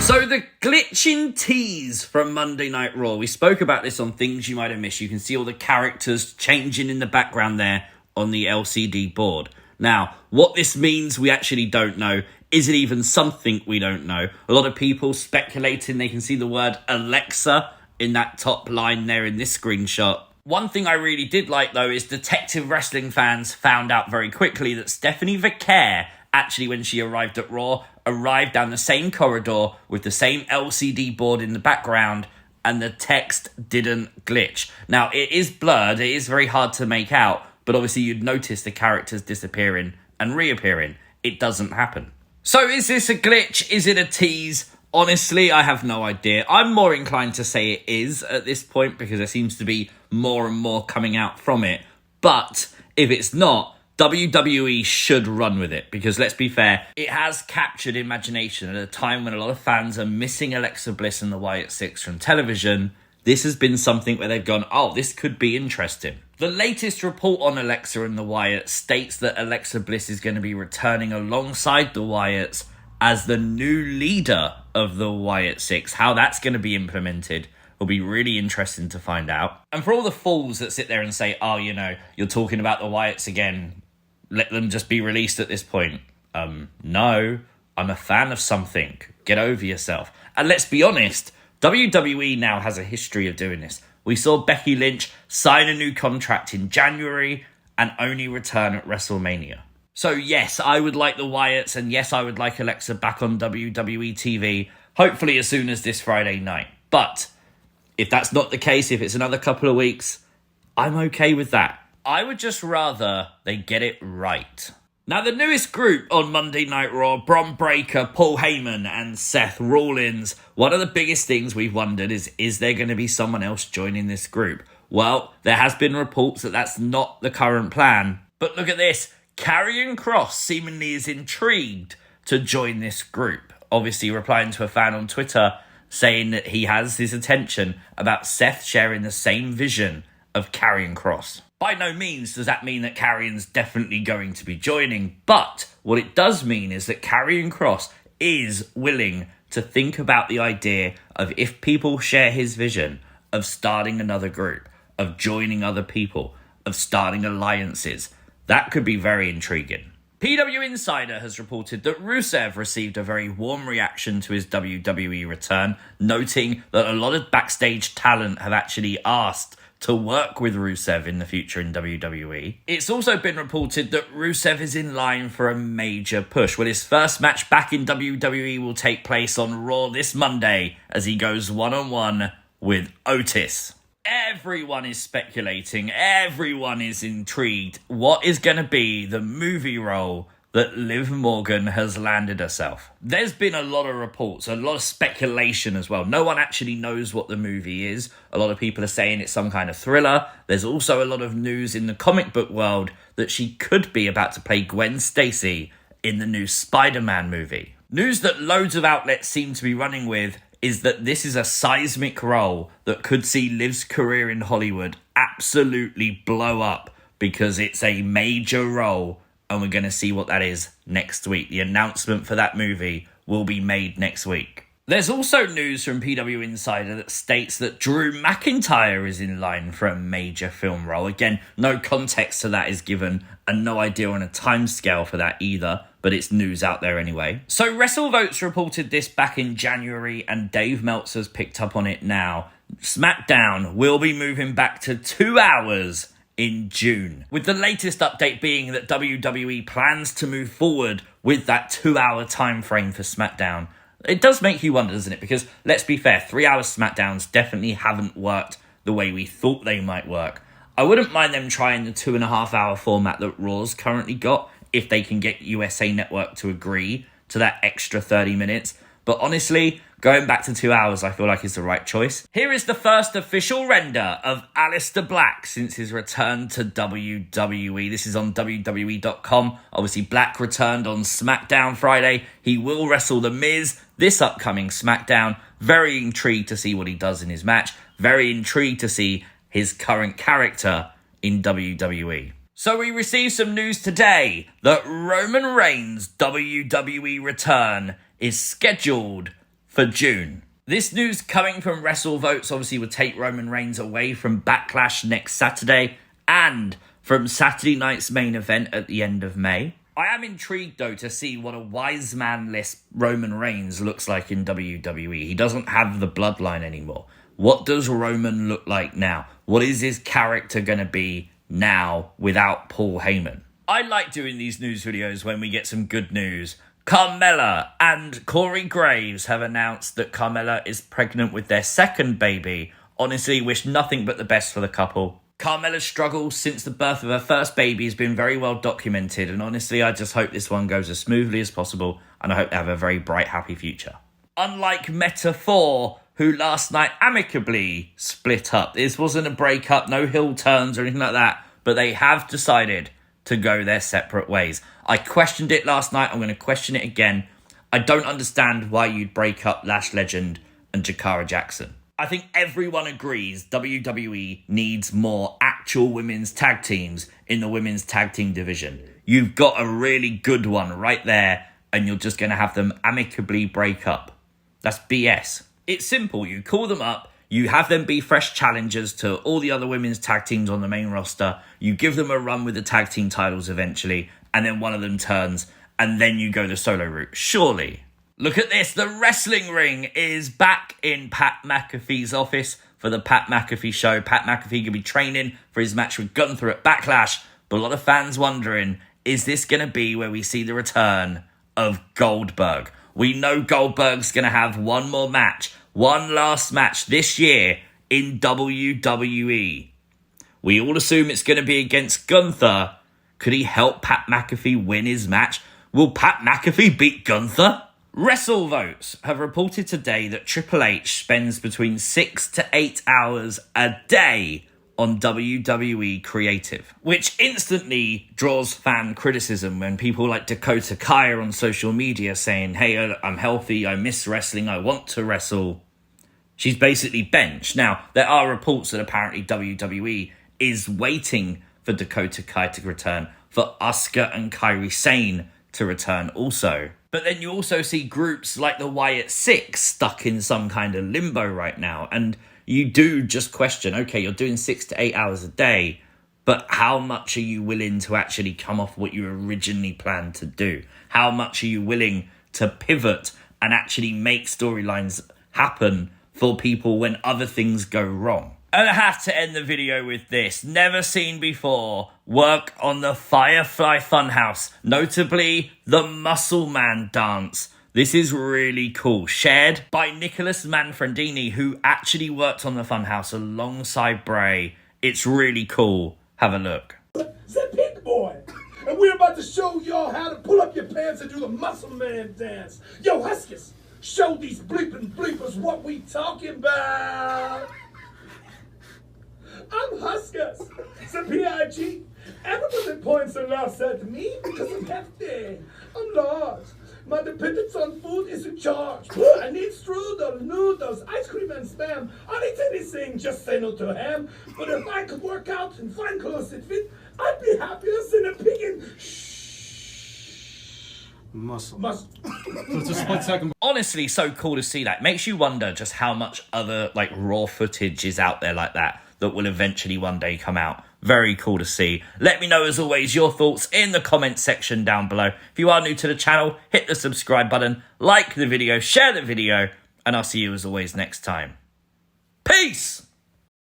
So the glitching tease from Monday Night Raw. We spoke about this on Things You Might Have Missed. You can see all the characters changing in the background there on the LCD board. Now, what this means, we actually don't know. Is it even something we don't know? A lot of people speculating they can see the word Alexa in that top line there in this screenshot. One thing I really did like, though, is Detective Wrestling fans found out very quickly that Stephanie Vaquer, actually, when she arrived at Raw, arrived down the same corridor with the same LCD board in the background, and the text didn't glitch. Now, it is blurred, it is very hard to make out, but obviously you'd notice the characters disappearing and reappearing. It doesn't happen. So is this a glitch? Is it a tease? Honestly, I have no idea. I'm more inclined to say it is at this point because there seems to be more and more coming out from it. But if it's not, WWE should run with it because, let's be fair, it has captured imagination at a time when a lot of fans are missing Alexa Bliss and the Wyatt Sicks from television. This has been something where they've gone, oh, this could be interesting. The latest report on Alexa and the Wyatts states that Alexa Bliss is going to be returning alongside the Wyatts as the new leader of the Wyatt Sicks. How that's going to be implemented will be really interesting to find out. And for all the fools that sit there and say, oh, you know, you're talking about the Wyatts again, let them just be released at this point. No, I'm a fan of something. Get over yourself. And let's be honest, WWE now has a history of doing this. We saw Becky Lynch sign a new contract in January and only return at WrestleMania. So yes, I would like the Wyatts, and yes, I would like Alexa back on WWE TV, hopefully as soon as this Friday night. But if that's not the case, if it's another couple of weeks, I'm okay with that. I would just rather they get it right. Now, the newest group on Monday Night Raw, Braum Breaker, Paul Heyman, and Seth Rollins. One of the biggest things we've wondered is there going to be someone else joining this group? Well, there has been reports that that's not the current plan. But look at this. Karrion Kross seemingly is intrigued to join this group. Obviously replying to a fan on Twitter saying that he has his attention about Seth sharing the same vision of Karrion Kross. By no means does that mean that Karrion's definitely going to be joining, but what it does mean is that Karrion Kross is willing to think about the idea of, if people share his vision, of starting another group, of joining other people, of starting alliances. That could be very intriguing. PW Insider has reported that Rusev received a very warm reaction to his WWE return, noting that a lot of backstage talent have actually asked to work with Rusev in the future in WWE. It's also been reported that Rusev is in line for a major push. Well, his first match back in WWE will take place on Raw this Monday as he goes one-on-one with Otis. Everyone is speculating, everyone is intrigued. What is going to be the movie role that Liv Morgan has landed herself? There's been a lot of reports, a lot of speculation as well. No one actually knows what the movie is. A lot of people are saying it's some kind of thriller. There's also a lot of news in the comic book world that she could be about to play Gwen Stacy in the new Spider-Man movie. News that loads of outlets seem to be running with is that this is a seismic role that could see Liv's career in Hollywood absolutely blow up because it's a major role, and we're going to see what that is next week. The announcement for that movie will be made next week. There's also news from PW Insider that states that Drew McIntyre is in line for a major film role. Again, no context to that is given and no idea on a timescale for that either, but it's news out there anyway. So WrestleVotes reported this back in January and Dave Meltzer's picked up on it now. Smackdown will be moving back to 2 hours in June, with the latest update being that WWE plans to move forward with that 2-hour time frame for SmackDown. It does make you wonder, doesn't it? Because let's be fair, 3-hour SmackDowns definitely haven't worked the way we thought they might work. I wouldn't mind them trying the 2.5-hour format that Raw's currently got if they can get USA Network to agree to that extra 30 minutes. But honestly, going back to 2 hours I feel like is the right choice. Here is the first official render of Alistair Black since his return to WWE. This is on WWE.com. Obviously, Black returned on SmackDown Friday. He will wrestle The Miz this upcoming SmackDown. Very intrigued to see what he does in his match. Very intrigued to see his current character in WWE. So we received some news today that Roman Reigns' WWE return is scheduled for June. This news coming from WrestleVotes obviously would take Roman Reigns away from Backlash next Saturday and from Saturday night's main event at the end of May. I am intrigued though to see what a wise man-less Roman Reigns looks like in WWE. He doesn't have the bloodline anymore. What does Roman look like now? What is his character going to be now without Paul Heyman? I like doing these news videos when we get some good news. Carmella and Cory Graves have announced that Carmella is pregnant with their second baby. Honestly, wish nothing but the best for the couple. Carmella's struggle since the birth of her first baby has been very well documented, and honestly, I just hope this one goes as smoothly as possible, and I hope they have a very bright, happy future. Unlike Meta 4, who last night amicably split up. This wasn't a breakup, no heel turns or anything like that, but they have decided to go their separate ways. I questioned it last night, I'm going to question it again. I don't understand why you'd break up Lash Legend and Jakara Jackson. I think everyone agrees WWE needs more actual women's tag teams in the women's tag team division. You've got a really good one right there, and you're just going to have them amicably break up. That's BS. It's simple. You call them up, you have them be fresh challengers to all the other women's tag teams on the main roster, you give them a run with the tag team titles eventually, and then one of them turns, and then you go the solo route. Surely. Look at this, the wrestling ring is back in Pat McAfee's office for the Pat McAfee show. Pat McAfee going to be training for his match with Gunther at Backlash, but a lot of fans wondering, is this going to be where we see the return of Goldberg? We know Goldberg's going to have one more match, one last match this year in WWE. We all assume it's going to be against Gunther. Could he help Pat McAfee win his match? Will Pat McAfee beat Gunther? WrestleVotes have reported today that Triple H spends between 6 to 8 hours a day on WWE Creative, which instantly draws fan criticism when people like Dakota Kai are on social media saying, hey, I'm healthy, I miss wrestling, I want to wrestle. She's basically benched. Now, there are reports that apparently WWE is waiting for Dakota Kai to return, for Asuka and Kairi Sane to return also. But then you also see groups like the Wyatt Sicks stuck in some kind of limbo right now. And you do just question, okay, you're doing 6 to 8 hours a day, but how much are you willing to actually come off what you originally planned to do? How much are you willing to pivot and actually make storylines happen for people when other things go wrong? And I have to end the video with this. Never seen before. Work on the Firefly Funhouse. Notably, the Muscle Man dance. This is really cool. Shared by Nicholas Manfredini, who actually worked on the Funhouse alongside Bray. It's really cool. Have a look. It's a pigboy. And we're about to show y'all how to pull up your pants and do the Muscle Man dance. Yo, Huskus, show these bleeping bleepers what we talking about. I'm Huskus. It's a P.I.G. Everybody points their laughs at me because I'm hefty. I'm large. My dependence on food is in charge. I need strudel, noodles, ice cream, and spam. I'll eat anything, just say no to ham. But if I could work out and find clothes that fit, I'd be happiest in a pig in... Muscle. Just a split second. Honestly, so cool to see that. Makes you wonder just how much other raw footage is out there like that will eventually one day come out. Very cool to see. Let me know, as always, your thoughts in the comment section down below. If you are new to the channel, hit the subscribe button, like the video, share the video, and I'll see you as always next time. Peace!